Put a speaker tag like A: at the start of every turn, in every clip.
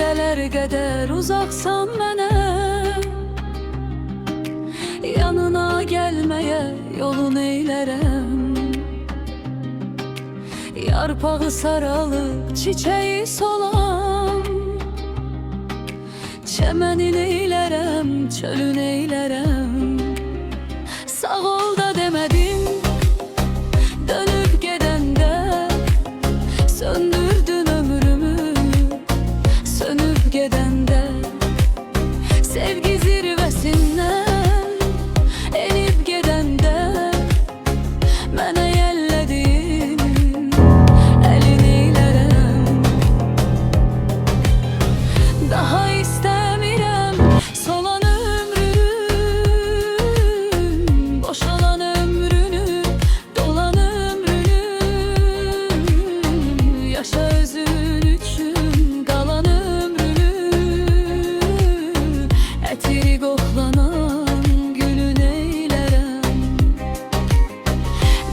A: Xatirələr qədər uzaqsan mənə, yanına gəlməyə yolun eylərəm. Yarpağı saralıb çiçeği solan, çəmənin eylərəm, çölün eylərəm. Sağ ol da demədim, dönüp gedəndə söndürdün ömrümü, sönüp gedəndə sevgi zirvəsindən enip gedəndə mənə yellədin elin eylərəm. Daha istəmirəm solan ömrünü, boşalan ömrünü, dolan ömrünü. Yaşa özün üçün qalan ömrünü, ətiri qoxlanan gülün eylərəm.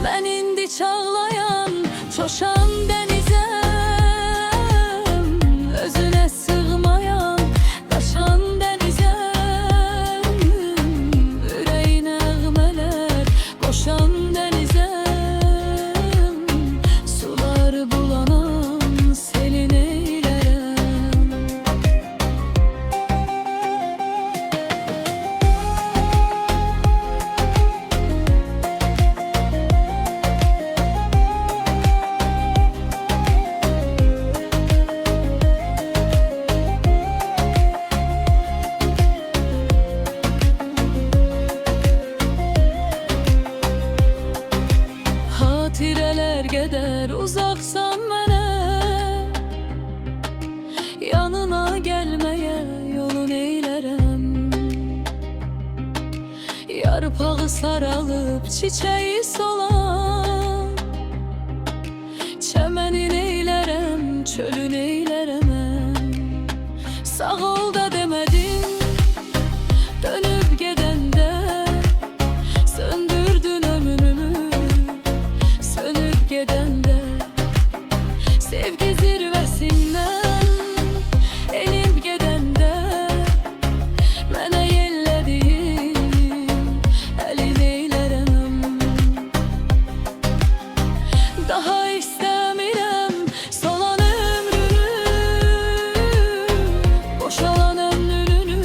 A: Mən indi çağlayan, coşan dənizəm, özünə sığmayan, qaçan dənizəm. Ürəyi nəğmələr qoşan dənizəm, sular bulanan selin eylərəm. Xatirələr qədər uzaqsan mənə, yanına gəlməyə yolun eylərəm. Yarpağı saralıb çiçeği solan, çəmənin eylərəm, çölün eylərəm. Sağ ol da demədim, dönüp gedəndə söndürdün ömrümü, sönüp gedəndə sevgi zirvəsindən enip gedəndə mənə yellədin elin eylərəm. Daha istəmirəm solan ömrünü, boşalan ömrünü,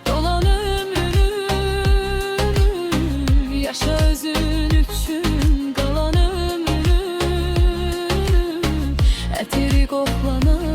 A: dolan ömrünü. Yaşa özün üçün qalan ömrünü, ətiri qoxlanan